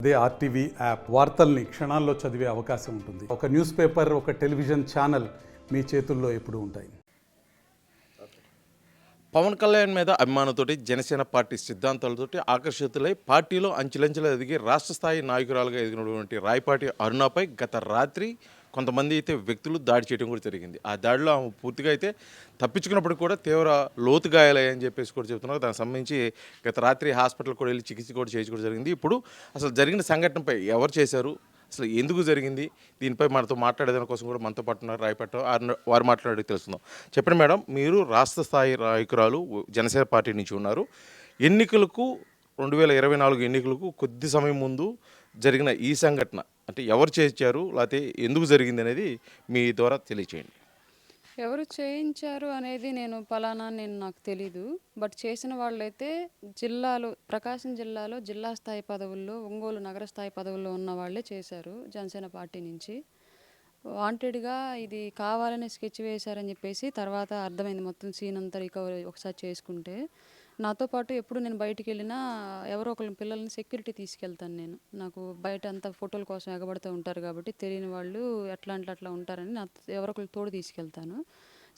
అదే RTV app వార్తల్ని క్షణాల్లో చదివే అవకాశం ఉంటుంది. ఒక న్యూస్ పేపర్, ఒక టెలివిజన్ ఛానల్ మీ చేతుల్లో ఎప్పుడూ ఉంటాయి. పవన్ కళ్యాణ్ మీద అభిమానంతోటి జనసేన పార్టీ సిద్ధాంతాలతోటి ఆకర్షితులై పార్టీలో అంచెలంచెలు ఎదిగి రాష్ట్ర స్థాయి నాయకురాలుగా ఎదిగినటువంటి రాయపాటి అరుణపై గత రాత్రి కొంతమంది అయితే వ్యక్తులు దాడి చేయడం కూడా జరిగింది. ఆ దాడిలో ఆమె పూర్తిగా అయితే తప్పించుకున్నప్పటికీ కూడా తీవ్ర లోతు గాయాలయ్యని చెప్పేసి కూడా చెబుతున్నారు. దానికి సంబంధించి గత రాత్రి హాస్పిటల్ కూడా వెళ్ళి చికిత్స కూడా చేయించుకోవడం జరిగింది. ఇప్పుడు అసలు జరిగిన సంఘటనపై ఎవరు చేశారు, అసలు ఎందుకు జరిగింది, దీనిపై మనతో మాట్లాడేదాని కోసం కూడా మనతో పాటు ఉన్నారు రాయపట్ట వారు మాట్లాడి తెలుసుకుందాం. చెప్పండి మేడం, మీరు రాష్ట్ర స్థాయి నాయకురాలు జనసేన పార్టీ నుంచి ఉన్నారు. ఎన్నికలకు 2024 ఎన్నికలకు కొద్ది సమయం ముందు జరిగిన ఈ సంఘటన అంటే ఎవరు చేయించారు, లేకపోతే ఎందుకు జరిగింది అనేది మీ ద్వారా తెలియచేయండి. ఎవరు చేయించారు అనేది నాకు తెలీదు. బట్ చేసిన వాళ్ళైతే ప్రకాశం జిల్లాలో జిల్లా స్థాయి పదవుల్లో, ఒంగోలు నగర స్థాయి పదవుల్లో ఉన్న వాళ్ళే చేశారు జనసేన పార్టీ నుంచి. వాంటెడ్గా ఇది కావాలనే స్కెచ్ వేశారని చెప్పేసి తర్వాత అర్థమైంది. మొత్తం సీన్ అంతా రికవరీ ఒకసారి చేసుకుంటే, నాతో పాటు ఎప్పుడు నేను బయటికి వెళ్ళినా ఎవరో ఒకళ్ళ పిల్లల్ని సెక్యూరిటీ తీసుకెళ్తాను నేను. నాకు బయట అంతా ఫోటోల కోసం ఎగబడుతూ ఉంటారు కాబట్టి తెలియని వాళ్ళు అట్లా ఉంటారని ఎవరో ఒకళ్ళు తోడు తీసుకెళ్తాను.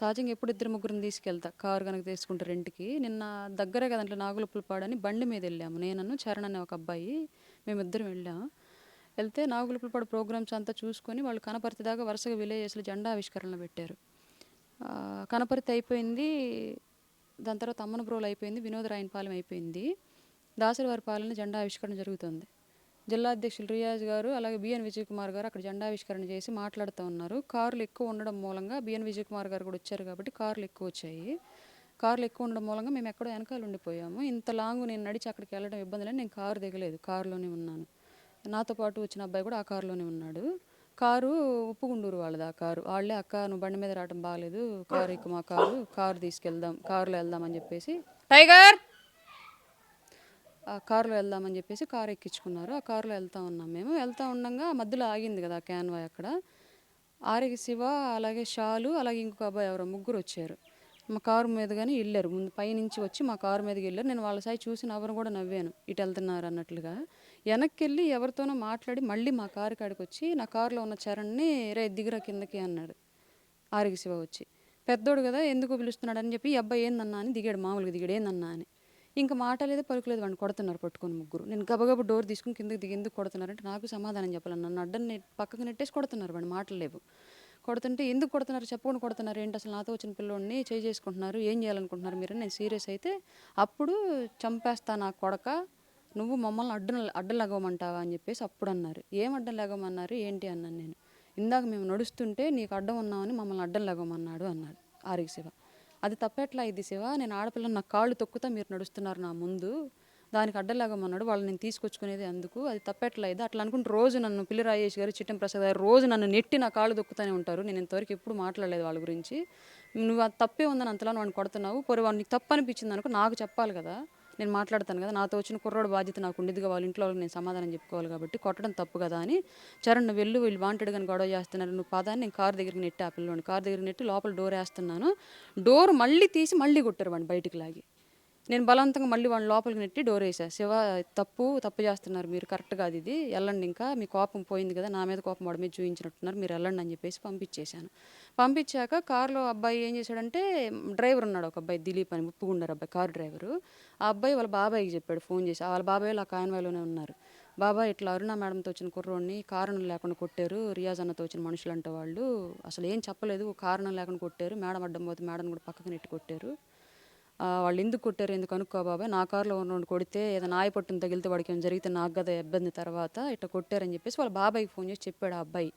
సహజంగా ఎప్పుడు ఇద్దరు ముగ్గురిని తీసుకెళ్తా కారు కనుక తీసుకుంటే రెంట్కి. నిన్న దగ్గరే కదంటే నాగులుపులపాడని బండి మీద వెళ్ళాము. నేనను చరణ్ అనే ఒక అబ్బాయి, మేమిద్దరం వెళ్ళాము. వెళ్తే నాగులుపులపాడు ప్రోగ్రామ్స్ అంతా చూసుకొని వాళ్ళు కనపర్తి దాకా వరుసగా విలేజెస్లో జెండా ఆవిష్కరణలు పెట్టారు. కనపర్తి అయిపోయింది, దాని తర్వాత అమ్మనబ్రోలు అయిపోయింది, వినోదరాయనపాలెం అయిపోయింది, దాసరివారిపాలెంలో జెండా ఆవిష్కరణ జరుగుతుంది. జిల్లా అధ్యక్షులు రియాజ్ గారు అలాగే బిఎన్ విజయ్ కుమార్ గారు అక్కడ జెండా ఆవిష్కరణ చేసి మాట్లాడుతూ ఉన్నారు. కార్లు ఎక్కువ ఉండడం మూలంగా బిఎన్ విజయ్ కుమార్ గారు కూడా వచ్చారు కాబట్టి కార్లు ఎక్కువ వచ్చాయి. కార్లు ఎక్కువ ఉండడం మూలంగా మేము ఎక్కడో వెనకాల ఉండిపోయాము. ఇంత లాంగ్ నేను నడిచి అక్కడికి వెళ్ళడం ఇబ్బంది లేదు. నేను కారు దిగలేదు, కారులోనే ఉన్నాను. నాతో పాటు వచ్చిన అబ్బాయి కూడా ఆ కారులోనే ఉన్నాడు. కారు ఉప్పుగుండూరు వాళ్ళది. ఆ కారు వాళ్ళే, అక్క నువ్వు బండి మీద రావడం బాగాలేదు, కారు ఎక్కువ, మా కారు తీసుకెళ్దాం, కారులో వెళ్దామని చెప్పేసి టైగర్ ఆ కారులో వెళ్దామని చెప్పేసి కారు ఎక్కించుకున్నారు. ఆ కారులో వెళ్తూ ఉన్నాం. మేము వెళ్తూ ఉండగా మధ్యలో ఆగింది కదా క్యాన్వాయ్, అక్కడ ఆరికి శివ అలాగే షాలు అలాగే ఇంకొక అబ్బాయి ఎవరో ముగ్గురు వచ్చారు. మా కారు మీద కానీ వెళ్ళారు. ముందు పైనుంచి వచ్చి మా కారు మీదకి వెళ్ళారు. నేను వాళ్ళ సైడ్ చూసి ఎవరు కూడా నవ్వాను, ఇటు వెళ్తున్నారు అన్నట్లుగా. వెనక్కి వెళ్ళి ఎవరితోనో మాట్లాడి మళ్ళీ మా కారు కాడికి వచ్చి నా కారులో ఉన్న చరణ్ని రే దిగురా కిందకి అన్నాడు. ఆరికి శివ వచ్చి పెద్దోడు కదా ఎందుకు పిలుస్తున్నాడు అని చెప్పి ఈ అబ్బాయి ఏందన్నా అని దిగాడు, మామూలుగా దిగాడు ఏందన్నా అని. ఇంకా మాట లేదు పలుకులేదు, వాడిని కొడుతున్నారు పట్టుకొని ముగ్గురు. నేను గబగబా డోర్ తీసుకుని కిందకి దిగి ఎందుకు కొడుతున్నారంటే నాకు సమాధానం చెప్పాలి. నన్ను అడ్డని పక్కకు నెట్టేసి కొడుతున్నారు, వాడిని మాటలు లేవు. కొడుతుంటే ఎందుకు కొడుతున్నారు, చెప్పకుండా కొడుతున్నారు ఏంటి, అసలు నాతో వచ్చిన పిల్లోడిని చేసుకుంటున్నారు, ఏం చేయాలనుకుంటున్నారు మీరు, నేను సీరియస్ అయితే అప్పుడు చంపేస్తా నా కొడక, నువ్వు మమ్మల్ని అడ్డం లెగవమంటావా అని చెప్పేసి అప్పుడు అన్నారు. ఏం అడ్డం లెగవమన్నారు ఏంటి అన్నాను నేను. ఇందాక మేము నడుస్తుంటే నీకు అడ్డం ఉన్నామని మమ్మల్ని అడ్డం లెగవమన్నాడు అన్నాడు ఆరికి శివ. అది తప్పెట్లా ఇది శివ, నేను ఆడపిల్లని నా కాళ్ళు తొక్కుతా మీరు నడుస్తున్నారు నా ముందు, దానికి అడ్డలాగమన్నాడు, వాళ్ళు నేను తీసుకొచ్చుకునేది అందుకు, అది తప్పెట్లా ఇది అట్లా అనుకుంటే రోజు నన్ను పిల్లి రాజేష్ గారు, చిట్టం ప్రసాద్ గారు రోజు నన్ను నెట్టి నా కాళ్ళు దొక్కుతూనే ఉంటారు. నేను ఇంతవరకు ఎప్పుడు మాట్లాడలేదు వాళ్ళ గురించి. నువ్వు అది తప్పే ఉందని అంతలా వాడిని కొడుతున్నావు, పొరి వాడు నీకు తప్పు అనిపించింది అనుకో నాకు చెప్పాలి కదా, నేను మాట్లాడతాను కదా, నాతో వచ్చిన కుర్రోడు బాధ్యత నాకు ఉండేదిగా, వాళ్ళ ఇంట్లో వాళ్ళకి నేను సమాధానం చెప్పుకోవాలి కాబట్టి కొట్టడం తప్పు కదా అని. చరణ్ నువ్వు వీళ్ళు వాంటెడ్ కానీ గొడవ చేస్తున్నారు, నువ్వు పదాన్ని నేను కారు దగ్గరికి నెట్టి, ఆ పిల్లోని కారు దగ్గరికి నెట్టి లోపల డోర్ వేస్తున్నాను, డోర్ మళ్ళీ తీసి మళ్ళీ కొట్టారు వాడిని బయటికి లాగి. నేను బలవంతంగా మళ్ళీ వాడిని లోపలికి నెట్టి డోర్ వేసాను. శివ తప్పు చేస్తున్నారు మీరు, కరెక్ట్ కాదు ఇది, వెళ్ళండి, ఇంకా మీ కోపం పోయింది కదా, నా మీద కోపం వాడి మీద చూపించినట్టున్నారు, మీరు వెళ్ళండి అని చెప్పేసి పంపించేశాను. పంపించాక కారులో అబ్బాయి ఏం చేశాడంటే, డ్రైవర్ ఉన్నాడు ఒక అబ్బాయి దిలీప్ అని, ఉప్పుగుండారు అబ్బాయి కారు డ్రైవరు. ఆ అబ్బాయి వాళ్ళ బాబాయికి చెప్పాడు ఫోన్ చేసి, వాళ్ళ బాబాయ్ ఆ కాన్వాయ్లోనే ఉన్నారు. బాబాయ్ ఇట్లా అరుణ మేడంతో వచ్చిన కుర్రోడిని కారణం లేకుండా కొట్టారు, రియాజ్ అన్నతో వచ్చిన మనుషులు అంటే వాళ్ళు అసలు ఏం చెప్పలేదు, కారణం లేకుండా కొట్టారు, మేడం అడ్డం పోతే మేడం కూడా పక్కకు నెట్టి కొట్టారు, వాళ్ళు ఎందుకు కొట్టారు ఎందుకు అనుకో బాబాయ్, నా కారులో ఉన్న కొడితే ఏదైనా నాయపట్టును తగిలితే వాడికి ఏమైనా జరిగితే నాకు కదా ఇబ్బంది, తర్వాత ఇట్లా కొట్టారని చెప్పేసి వాళ్ళ బాబాయికి ఫోన్ చేసి చెప్పాడు ఆ అబ్బాయి.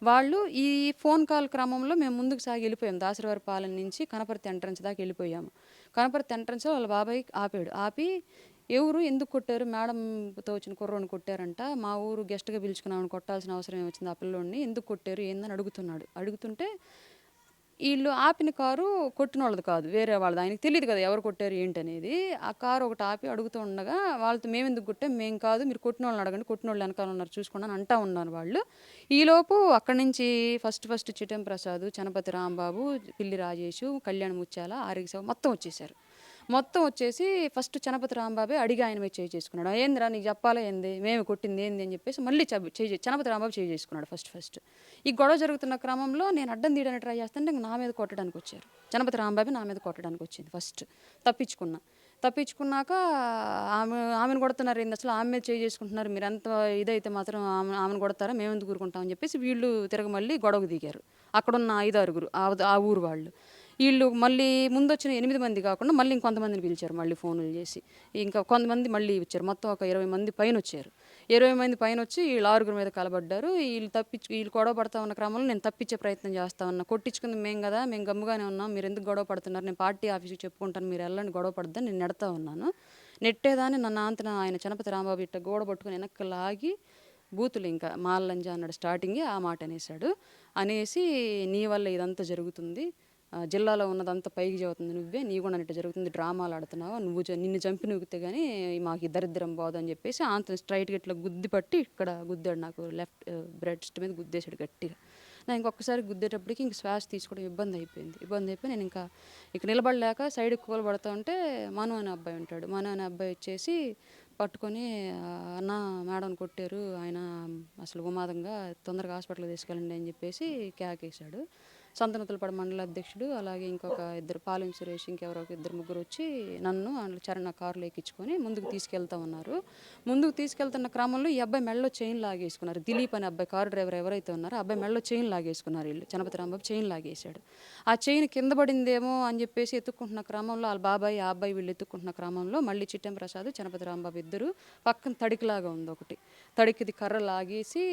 వాళ్ళు ఈ ఫోన్ కాల్ క్రమంలో మేము ముందుకు సాగి వెళ్ళిపోయాం, దాసరివారిపాలెం నుంచి కనపర్తి ఎంట్రన్స్ దాకా వెళ్ళిపోయాము. కనపర్తి ఎంట్రన్స్లో వాళ్ళ బాబాయ్ ఆపి ఎవరు ఎందుకు కొట్టారు, మేడంతో వచ్చిన కుర్రోని కొట్టారంట, మా ఊరు గెస్ట్గా పిలుచుకున్నామని కొట్టాల్సిన అవసరం ఏమొచ్చింది, ఆ పిల్లోడిని ఎందుకు కొట్టారు ఏందని అడుగుతుంటే వీళ్ళు ఆపిన కారు కొట్టిన వాళ్ళది కాదు, వేరే వాళ్ళది, ఆయనకి తెలియదు కదా ఎవరు కొట్టారు ఏంటనేది. ఆ కారు ఒకటి ఆపి అడుగుతూ ఉండగా వాళ్ళతో మేము ఎందుకు కొట్టాం, మేము కాదు మీరు కొట్టిన వాళ్ళని అడగండి, కొట్టిన వాళ్ళు వెనకాల ఉన్నారు చూసుకోండి అని అంటా ఉన్నారు వాళ్ళు. ఈలోపు అక్కడి నుంచి ఫస్ట్ చిట్టం ప్రసాద్, చనపతి రాంబాబు, పిల్లి రాజేషు, కళ్యాణ్ ముత్యాల, ఆరిగిసవ మొత్తం వచ్చేసారు. మొత్తం వచ్చేసి ఫస్ట్ చనపతి రాంబాబే అడిగి ఆయన మీద చేయి చేసుకున్నాడు. ఏందిరా నీకు చెప్పాలా ఏంది, మేము కొట్టింది ఏంది అని చెప్పేసి మళ్ళీ చనపతి రాంబాబు చేయి చేసుకున్నాడు ఫస్ట్. ఈ గొడవ జరుగుతున్న క్రమంలో నేను అడ్డం తీయడానికి ట్రై చేస్తుంటే ఇంక నా మీద కొట్టడానికి వచ్చారు. చనపతి రాంబాబు నా మీద కొట్టడానికి వచ్చింది ఫస్ట్. తప్పించుకున్నాక ఆమెను కొడుతున్నారు ఏంది, అసలు ఆమె మీద చేయి చేసుకుంటున్నారు, మీరు ఎంత ఇదైతే మాత్రం ఆమెను కొడతారా, మేము ఎందుకు ఊరుకుంటామని చెప్పేసి వీళ్ళు మళ్ళీ గొడవకు దిగారు. అక్కడున్న 5-6 ఆ ఊరు వాళ్ళు. వీళ్ళు మళ్ళీ ముందు వచ్చిన 8 మంది కాకుండా మళ్ళీ ఇంకొంతమందిని పిలిచారు, మళ్ళీ ఫోన్లు చేసి ఇంకా కొంతమంది మళ్ళీ వచ్చారు. మొత్తం ఒక 20 మంది పైన వచ్చారు. 20 మంది పైన వచ్చి వీళ్ళు 6 మీద కలబడ్డారు. వీళ్ళు గొడవ పడతా ఉన్న క్రమంలో నేను తప్పించే ప్రయత్నం చేస్తా ఉన్నా. కొట్టించుకుంది మేము కదా, మేము గమ్ముగానే ఉన్నాం, మీరు ఎందుకు గొడవ పడుతున్నారు, నేను పార్టీ ఆఫీస్కి చెప్పుకుంటాను, మీరు వెళ్ళండి, గొడవ పడద్దని నేను నెడతా ఉన్నాను. నెట్టేదాన్ని నన్ను అంతన ఆయన చనపతి రాంబాబు ఇట్ట గోడ పట్టుకుని వెనక్కి లాగి బూతులు ఇంకా మాల్లంజా అన్నాడు స్టార్టింగే, ఆ మాట అనేసి నీ వల్ల ఇదంతా జరుగుతుంది, జిల్లాలో ఉన్నదంతా పైకి చదువుతుంది నువ్వే, నీ కూడా ఇట్లా జరుగుతుంది, డ్రామాలు ఆడుతున్నావు, నిన్ను చంపి నూగితే కానీ మాకు ఈ దరిద్రం పోదని చెప్పేసి అంత స్ట్రైట్గా ఇట్లా గుద్ది పట్టి ఇక్కడ గుద్దాడు, నాకు లెఫ్ట్ బ్రెస్ట్ మీద గుద్దేశాడు గట్టిగా. నాకు ఇంకొకసారి గుద్దేటప్పటికి ఇంక శ్వాస తీసుకోవడం ఇబ్బంది అయిపోయి నేను ఇంకా నిలబడలేక సైడ్కి కూలబడతా ఉంటే మను అనే అబ్బాయి ఉంటాడు. మను అనే అబ్బాయి వచ్చేసి పట్టుకొని అన్న మేడం కొట్టారు, ఆయన అసలు ఉమాదంగా తొందరగా హాస్పిటల్కి తీసుకెళ్ళండి అని చెప్పేసి కేకేశాడు. సంతనూతలపాడు మండల అధ్యక్షుడు, అలాగే ఇంకొక 2 పాలెం సురేష్, ఇంకెవరో 2-3 వచ్చి నన్ను చరణ్ కారులో ఎక్కించుకొని ముందుకు తీసుకెళ్తా ఉన్నారు. ముందుకు తీసుకెళ్తున్న క్రమంలో ఈ అబ్బాయి మెడలో చైన్ లాగేసుకున్నారు. దిలీప్ అనే అబ్బాయి కారు డ్రైవర్ ఎవరైతే ఉన్నారో ఆ అబ్బాయి మెడలో చైన్ లాగేసుకున్నారు. వీళ్ళు చనపతి రాంబాబు చైన్ లాగేశాడు. ఆ చైన్ కింద పడిందేమో అని చెప్పేసి ఎత్తుక్కుంటున్న క్రమంలో వాళ్ళ బాబాయ్ ఆ అబ్బాయి వీళ్ళు ఎత్తుక్కుంటున్న క్రమంలో మళ్ళీ చిట్టెం ప్రసాద్ చనపతి రాంబాబు ఇద్దరు పక్కన తడికిలాగా ఉంది ఒకటి, తడికిది కర్ర లాగేసి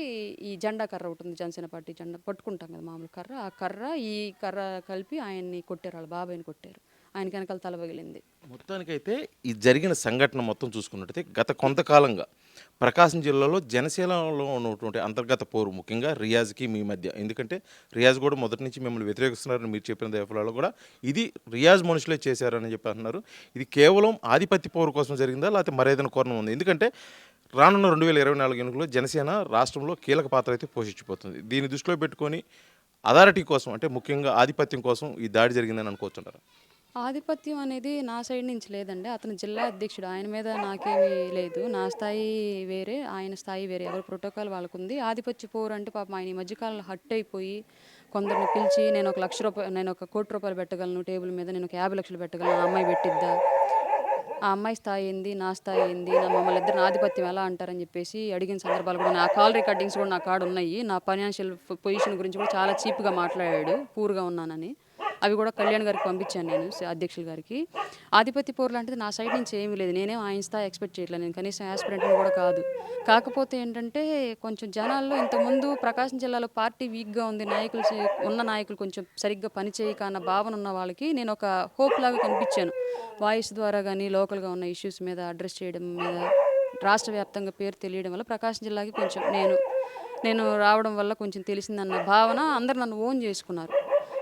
ఈ జెండా కర్ర ఒకటి ఉంది, జనసేన పార్టీ జెండా పట్టుకుంటాం కదా మామూలు కర్ర, ఆ కర్ర ఈ కర్ర కలిపి ఆయన్ని కొట్టారు, వాళ్ళ బాబాయిని కొట్టారు. ఆయనకి వెనకాల తల పగిలింది. మొత్తానికైతే ఈ జరిగిన సంఘటన మొత్తం చూసుకున్నట్టయితే గత కొంతకాలంగా ప్రకాశం జిల్లాలో జనసేనలో ఉన్నటువంటి అంతర్గత పోరు, ముఖ్యంగా రియాజ్కి మీ మధ్య, ఎందుకంటే రియాజ్ కూడా మొదటి నుంచి మిమ్మల్ని వ్యతిరేకిస్తున్నారని మీరు చెప్పిన దేఫలాలో కూడా ఇది రియాజ్ మనుషులే చేశారని చెప్పి అంటున్నారు. ఇది కేవలం ఆధిపత్య పోరు కోసం జరిగిందా, లేకపోతే మరేదైనా కోణం ఉంది? ఎందుకంటే రానున్న 2024 ఎన్నికల్లో జనసేన రాష్ట్రంలో కీలక పాత్ర అయితే పోషించిపోతుంది. దీన్ని దృష్టిలో పెట్టుకొని అథారిటీ కోసం, అంటే ముఖ్యంగా ఆధిపత్యం కోసం ఈ దాడి జరిగిందని అనుకోవచ్చుంటారా? ఆధిపత్యం అనేది నా సైడ్ నుంచి లేదండి. అతను జిల్లా అధ్యక్షుడు, ఆయన మీద నాకేమీ లేదు. నా స్థాయి వేరే, ఆయన స్థాయి వేరే, ఎవరి ప్రోటోకాల్ వాళ్ళకుంది. ఆధిపత్య పోరు అంటే పాపం ఆయన ఈ మధ్యకాలంలో హట్ అయిపోయి కొందరిని పిలిచి నేను 1 లక్ష రూపాయలు, నేను 1 కోటి రూపాయలు పెట్టగలను టేబుల్ మీద, నేను 50 లక్షలు పెట్టగలను, ఆ అమ్మాయి పెట్టిద్దా, ఆ అమ్మాయి స్థాయి ఏంది, నా స్థాయి ఏంది, మమ్మల్ని ఇద్దరిని ఆధిపత్యం ఎలా అంటారని చెప్పేసి అడిగిన సందర్భాలు కూడా, నా కాల్ రికార్డింగ్స్ కూడా నా కాడ ఉన్నాయి. నా ఫైనాన్షియల్ పొజిషన్ గురించి కూడా చాలా చీప్గా మాట్లాడాడు, పూర్గా ఉన్నానని. అవి కూడా కళ్యాణ్ గారికి పంపించాను నేను, అధ్యక్షుల గారికి. ఆధిపత్య పోరు లాంటిది నా సైడ్ నుంచి ఏమీ లేదు. నేనేం ఆయన స్థాయి ఎక్స్పెక్ట్ చేయట్లేదు, నేను కనీసం యాస్పిరెంట్ని కూడా కాదు. కాకపోతే ఏంటంటే కొంచెం జనాల్లో ఇంతకుముందు ప్రకాశం జిల్లాలో పార్టీ వీక్గా ఉంది, నాయకులు కొంచెం సరిగ్గా పనిచేయక అన్న భావన ఉన్న వాళ్ళకి నేను ఒక హోప్ లాగా కనిపించాను. వాయిస్ ద్వారా కానీ లోకల్గా ఉన్న ఇష్యూస్ మీద అడ్రస్ చేయడం మీద, రాష్ట్ర వ్యాప్తంగా పేరు తెలియడం వల్ల ప్రకాశం జిల్లాకి కొంచెం నేను రావడం వల్ల కొంచెం తెలిసిందన్న భావన అందరు నన్ను ఓన్ చేసుకున్నారు.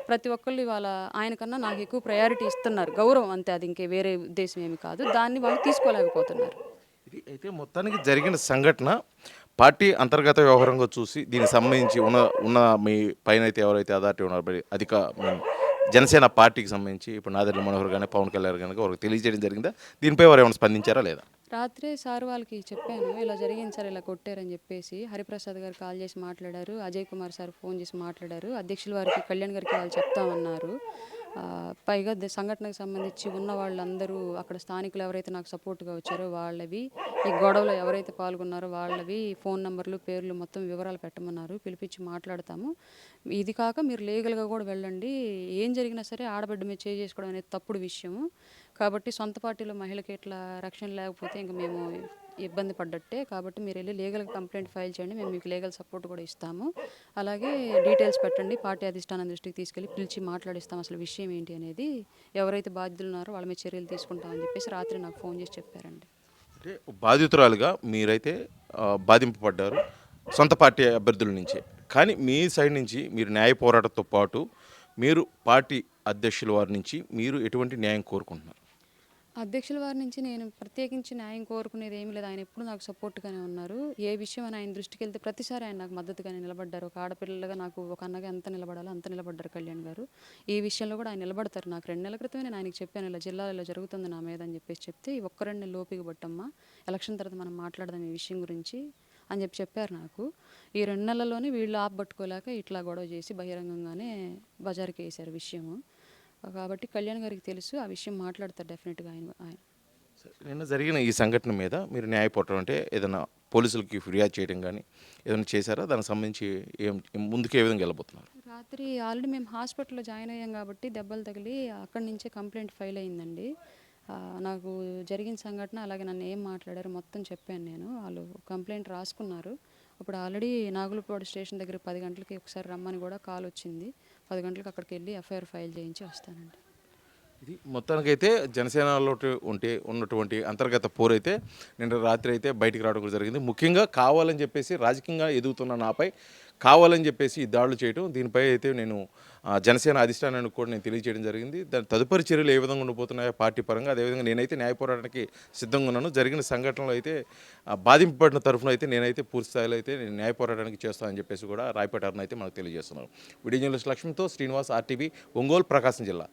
ప్రతి ఒక్కళ్ళు ఇవాళ ఆయనకన్నా నాకు ఎక్కువ ప్రయారిటీ ఇస్తున్నారు, గౌరవం అంతే, అది ఇంకే వేరే ఉద్దేశం ఏమి కాదు. దాన్ని వాళ్ళు తీసుకోలేకపోతున్నారు. ఇది అయితే మొత్తానికి జరిగిన సంఘటన పార్టీ అంతర్గత వ్యవహారంగా చూసి దీనికి సంబంధించి ఉన్న మీ పైన అయితే ఎవరైతే అథారిటీ ఉన్నారో జనసేన పార్టీకి సంబంధించి ఇప్పుడు నాదెండ్ల మనోహర్ కానీ పవన్ కళ్యాణ్ కనుక వారికి తెలియజేయడం జరిగిందా? దీనిపై వారు ఏమైనా స్పందించారా లేదా? రాత్రే సార్ వాళ్ళకి చెప్పాను, ఇలా జరిగింది సార్, ఇలా కొట్టారని చెప్పేసి. హరిప్రసాద్ గారు కాల్ చేసి మాట్లాడారు, అజయ్ కుమార్ సార్ ఫోన్ చేసి మాట్లాడారు, అధ్యక్షుల వారికి కళ్యాణ్ గారికి వాళ్ళు చెప్తామన్నారు. పైగా సంఘటనకు సంబంధించి ఉన్న వాళ్ళందరూ అక్కడ స్థానికులు ఎవరైతే నాకు సపోర్ట్గా వచ్చారో వాళ్ళవి, ఈ గొడవలో ఎవరైతే పాల్గొన్నారో వాళ్ళవి ఫోన్ నెంబర్లు, పేర్లు మొత్తం వివరాలు పెట్టమన్నారు, పిలిపించి మాట్లాడతాము. ఇది కాక మీరు లీగల్గా కూడా వెళ్ళండి, ఏం జరిగినా సరే ఆడబిడ్డ మీద చేసుకోవడం అనేది తప్పుడు విషయము. కాబట్టి సొంత పార్టీలో మహిళకి ఇట్లా రక్షణ లేకపోతే ఇంక మేము ఇబ్బంది పడ్డట్టే. కాబట్టి మీరు వెళ్ళి లీగల్గా కంప్లైంట్ ఫైల్ చేయండి, మేము మీకు లీగల్ సపోర్ట్ కూడా ఇస్తాము. అలాగే డీటెయిల్స్ పెట్టండి, పార్టీ అధిష్టానం దృష్టికి తీసుకెళ్ళి పిలిచి మాట్లాడిస్తాం అసలు విషయం ఏంటి అనేది, ఎవరైతే బాధ్యులు ఉన్నారో వాళ్ళ మీద చర్యలు తీసుకుంటామని చెప్పేసి రాత్రి నాకు ఫోన్ చేసి చెప్పారండి. అంటే బాధితురాలుగా మీరైతే బాధింపబడ్డారు సొంత పార్టీ అభ్యర్థుల నుంచే, కానీ మీ సైడ్ నుంచి మీరు న్యాయ పోరాటంతో పాటు మీరు పార్టీ అధ్యక్షుల వారి నుంచి మీరు ఎటువంటి న్యాయం కోరుకుంటున్నారు? అధ్యక్షుల వారి నుంచి నేను ప్రత్యేకించి న్యాయం కోరుకునేది ఏమీ లేదు. ఆయన ఎప్పుడు నాకు సపోర్ట్గానే ఉన్నారు. ఏ విషయం అని ఆయన దృష్టికి వెళ్తే ప్రతిసారి ఆయన నాకు మద్దతుగానే నిలబడ్డారు. ఒక ఆడపిల్లగా నాకు ఒక అన్నగా ఎంత నిలబడాలో అంత నిలబడ్డారు కళ్యాణ్ గారు. ఈ విషయంలో కూడా ఆయన నిలబడతారు. నాకు 2 నెలల క్రితమే నేను ఆయనకి చెప్పాను, ఇలా జిల్లాలో ఇలా జరుగుతుంది నా మీద అని చెప్పేసి చెప్తే, ఈ ఒక్క 2 నెలలు ఓపిక పట్టమ్మా, ఎలక్షన్ తర్వాత మనం మాట్లాడదాం ఈ విషయం గురించి అని చెప్పారు నాకు. ఈ 2 నెలల్లోనే వీళ్ళు ఆపబట్టుకోలేక ఇట్లా గొడవ చేసి బహిరంగంగానే బజారుకి వేశారు విషయము. కాబట్టి కళ్యాణ్ గారికి తెలుసు, ఆ విషయం మాట్లాడతారు డెఫినెట్గా ఆయన. నిన్న జరిగిన ఈ సంఘటన మీద మీరు న్యాయపోవటం అంటే ఏదైనా పోలీసులకి ఫిర్యాదు చేయడం కానీ ఏదైనా చేశారా? దానికి సంబంధించి ముందుకు ఏ విధంగా వెళ్ళబోతున్నారు? రాత్రి ఆల్రెడీ మేము హాస్పిటల్లో జాయిన్ అయ్యాం కాబట్టి దెబ్బలు తగిలి అక్కడి నుంచే కంప్లైంట్ ఫైల్ అయిందండి. నాకు జరిగిన సంఘటన అలాగే నన్ను ఏం మాట్లాడారు మొత్తం చెప్పాను నేను. వాళ్ళు కంప్లైంట్ రాసుకున్నారు. ఇప్పుడు ఆల్రెడీ నాగులపాడు స్టేషన్ దగ్గర 10 గంటలకి ఒకసారి రమ్మని కూడా కాల్ వచ్చింది. 10 గంటలకు అక్కడికి వెళ్ళి ఎఫ్ఐఆర్ ఫైల్ చేయించి వస్తానండి. ఇది మొత్తానికైతే జనసేనలో ఉన్నటువంటి అంతర్గత పోరైతే నిన్న రాత్రి అయితే బయటికి రావడం కూడా జరిగింది. ముఖ్యంగా కావాలని చెప్పేసి రాజకీయంగా ఎదుగుతున్న నాపై కావాలని చెప్పేసి ఈ దాడులు చేయడం, దీనిపై అయితే నేను జనసేన అధిష్టానానికి కూడా నేను తెలియజేయడం జరిగింది. దాని తదుపరి చర్యలు ఏ విధంగా ఉండబోతున్నాయో పార్టీ పరంగా, అదేవిధంగా నేనైతే న్యాయ పోరాటానికి సిద్ధంగా ఉన్నాను. జరిగిన సంఘటనలో అయితే బాధింపబడిన తరఫున అయితే నేనైతే పూర్తి స్థాయిలో అయితే నేను న్యాయ పోరాటానికి చేస్తానని చెప్పేసి కూడా రాయపేట అరుణ అయితే మనకు తెలియజేస్తున్నారు. వీడియో జర్నలిస్ట్ లక్ష్మితో శ్రీనివాస్, RTV, ఒంగోలు, ప్రకాశం జిల్లా.